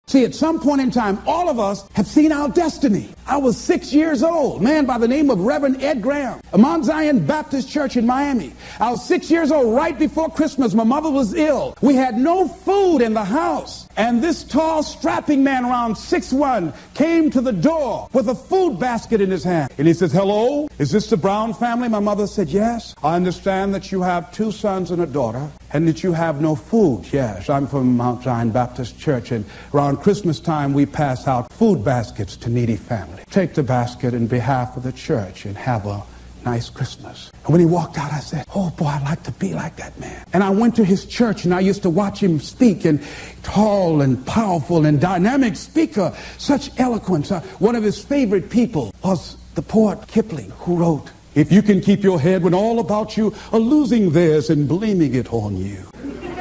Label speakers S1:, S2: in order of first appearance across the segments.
S1: See, at some point in time, all of us have seen our destiny. I was 6 years old, a man by the name of Reverend Ed Graham, of Mount Zion Baptist Church in Miami. I was 6 years old right before Christmas. My mother was ill. We had no food in the house. And this tall, strapping man around 6'1" came to the door with a food basket in his hand. And he says, "Hello, is this the Brown family?" My mother said, "Yes. I understand that you have 2 sons and a daughter and that you have no food." "Yes, I'm from Mount Zion Baptist Church, and around Christmas time we pass out food baskets to needy families. Take the basket in behalf of the church and have a nice Christmas." And when he walked out, I said, "Oh boy, I'd like to be like that man." And I went to his church, and I used to watch him speak, and tall and powerful and dynamic speaker, such eloquence. One of his favorite people was the poet Kipling, who wrote, "If you can keep your head when all about you are losing theirs and blaming it on you."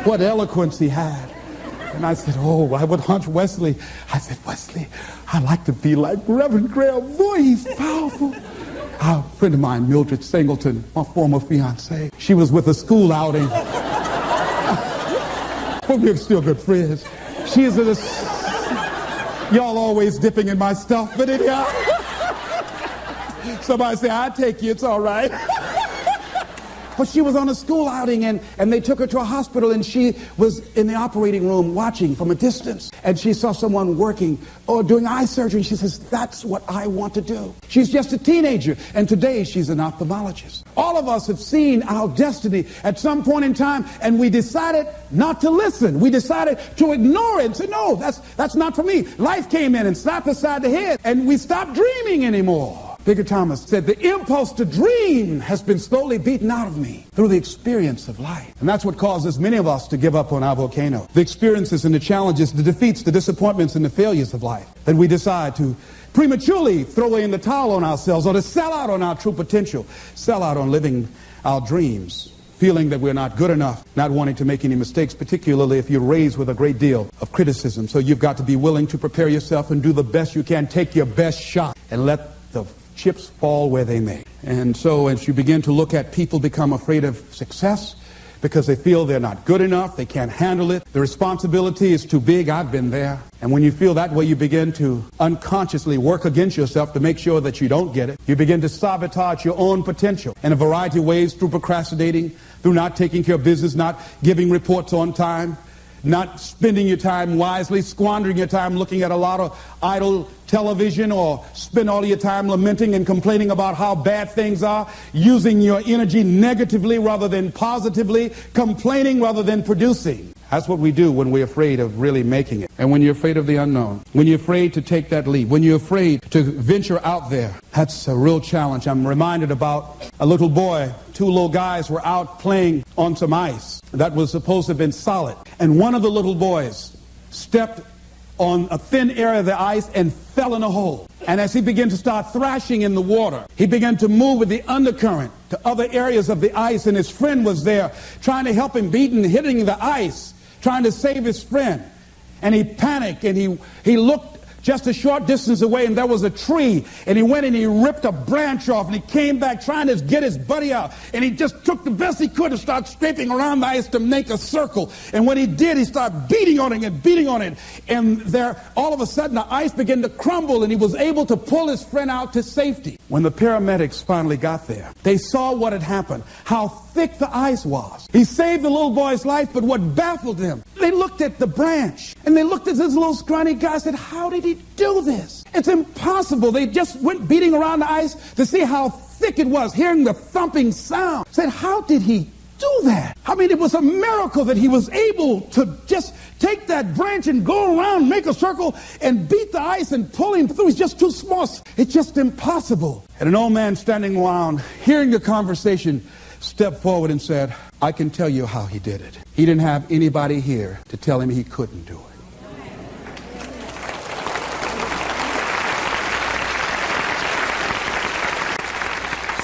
S1: What eloquence he had. And I said, "Oh, I would hunch Wesley." I said, "Wesley, I'd like to be like Reverend Graham. Boy, he's powerful." A friend of mine, Mildred Singleton, my former fiancée, she was with a school outing. But we're still good friends. She's at a... Y'all always dipping in my stuff, but anyhow. Somebody say, "I take you, it's all right." But she was on a school outing, and they took her to a hospital, and she was in the operating room watching from a distance. And she saw someone working or doing eye surgery, and she says, "That's what I want to do." She's just a teenager, and today she's an ophthalmologist. All of us have seen our destiny at some point in time, and we decided not to listen. We decided to ignore it and say, "No, that's not for me." Life came in and slapped us side the head, and we stopped dreaming anymore. Bigger Thomas said, "The impulse to dream has been slowly beaten out of me through the experience of life." And that's what causes many of us to give up on our volcano. The experiences and the challenges, the defeats, the disappointments, and the failures of life. Then we decide to prematurely throw in the towel on ourselves, or to sell out on our true potential, sell out on living our dreams, feeling that we're not good enough, not wanting to make any mistakes, particularly if you're raised with a great deal of criticism. So you've got to be willing to prepare yourself and do the best you can. Take your best shot and let the chips fall where they may. And so as you begin to look at people become afraid of success because they feel they're not good enough, they can't handle it, the responsibility is too big. I've been there. And when you feel that way, you begin to unconsciously work against yourself to make sure that you don't get it. You begin to sabotage your own potential in a variety of ways, through procrastinating, through not taking care of business, not giving reports on time, not spending your time wisely, squandering your time looking at a lot of idle television, or spend all your time lamenting and complaining about how bad things are, using your energy negatively rather than positively, complaining rather than producing. That's what we do when we're afraid of really making it. And when you're afraid of the unknown, when you're afraid to take that leap, when you're afraid to venture out there, that's a real challenge. I'm reminded about a little boy. 2 little guys were out playing on some ice that was supposed to have been solid. And one of the little boys stepped on a thin area of the ice and fell in a hole. And as he began to start thrashing in the water, he began to move with the undercurrent to other areas of the ice, and his friend was there trying to help him, beating, hitting the ice, trying to save his friend. And he panicked, and he looked just a short distance away, and there was a tree, and he went and he ripped a branch off, and he came back trying to get his buddy out, and he just took the best he could and started scraping around the ice to make a circle. And when he did, he started beating on it and beating on it, and there all of a sudden the ice began to crumble, and he was able to pull his friend out to safety. When the paramedics finally got there, they saw what had happened, how thick the ice was. He saved the little boy's life, but what baffled them, they looked at the branch, and they looked at this little scrawny guy and said, "How did he do this? It's impossible." They just went beating around the ice to see how thick it was, hearing the thumping sound. Said, "How did he do that?" I mean, it was a miracle that he was able to just take that branch and go around, make a circle, and beat the ice and pull him through. He's just too small. It's just impossible. And an old man standing around, hearing the conversation, stepped forward and said, "I can tell you how he did it. He didn't have anybody here to tell him he couldn't do it."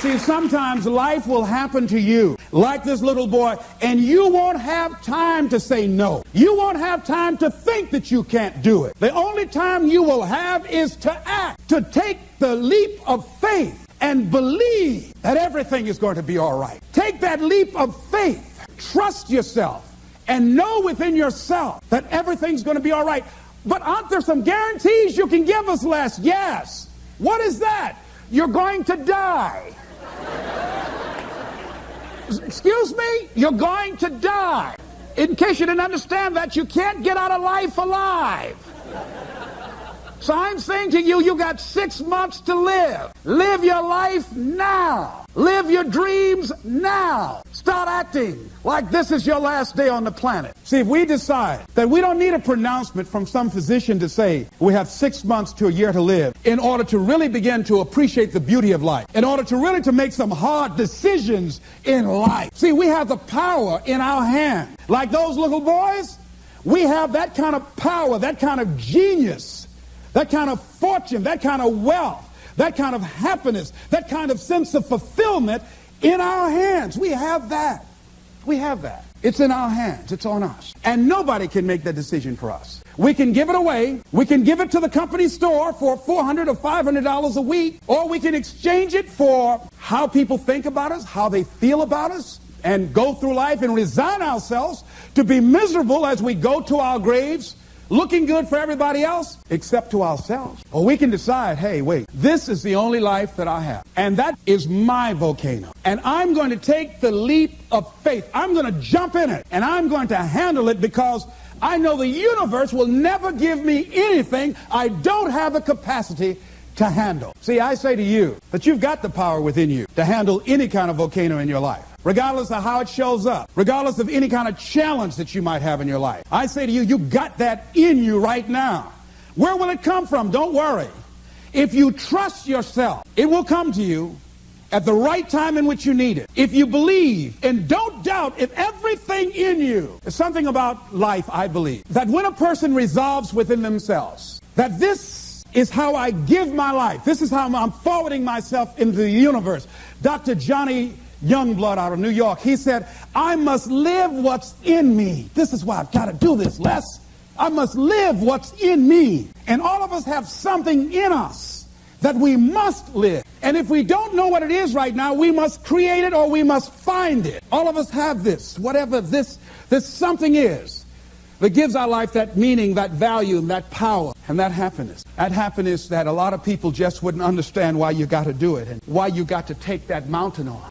S1: See, sometimes life will happen to you, like this little boy, and you won't have time to say no. You won't have time to think that you can't do it. The only time you will have is to act, to take the leap of faith and believe that everything is going to be all right. Take that leap of faith, trust yourself, and know within yourself that everything's going to be all right. But aren't there some guarantees you can give us, Les? Yes. What is that? You're going to die. Excuse me? You're going to die. In case you didn't understand that, you can't get out of life alive. So I'm saying to you, you got 6 months to live. Live your life now. Live your dreams now. Start acting like this is your last day on the planet. See, if we decide that we don't need a pronouncement from some physician to say we have 6 months to a year to live in order to really begin to appreciate the beauty of life, in order to really to make some hard decisions in life. See, we have the power in our hand. Like those little boys, we have that kind of power, that kind of genius, that kind of fortune, that kind of wealth, that kind of happiness, that kind of sense of fulfillment in our hands. We have that. We have that. It's in our hands. It's on us. And nobody can make that decision for us. We can give it away. We can give it to the company store for $400 or $500 a week, or we can exchange it for how people think about us, how they feel about us, and go through life and resign ourselves to be miserable as we go to our graves, looking good for everybody else except to ourselves. Or we can decide, hey, wait, this is the only life that I have. And that is my volcano. And I'm going to take the leap of faith. I'm going to jump in it. And I'm going to handle it because I know the universe will never give me anything I don't have the capacity to handle. See, I say to you that you've got the power within you to handle any kind of volcano in your life, regardless of how it shows up, regardless of any kind of challenge that you might have in your life. I say to you, you got that in you right now. Where will it come from? Don't worry. If you trust yourself, it will come to you at the right time in which you need it. If you believe, and don't doubt, if everything in you, there's something about life, I believe, that when a person resolves within themselves, that this is how I give my life, this is how I'm forwarding myself into the universe. Dr. Johnny Youngblood out of New York, he said, I must live what's in me. This is why I've got to do this, Les. I must live what's in me. And all of us have something in us that we must live. And if we don't know what it is right now, we must create it or we must find it. All of us have this, whatever this something is that gives our life that meaning, that value, and that power, and that happiness. That happiness that a lot of people just wouldn't understand why you got to do it and why you got to take that mountain on.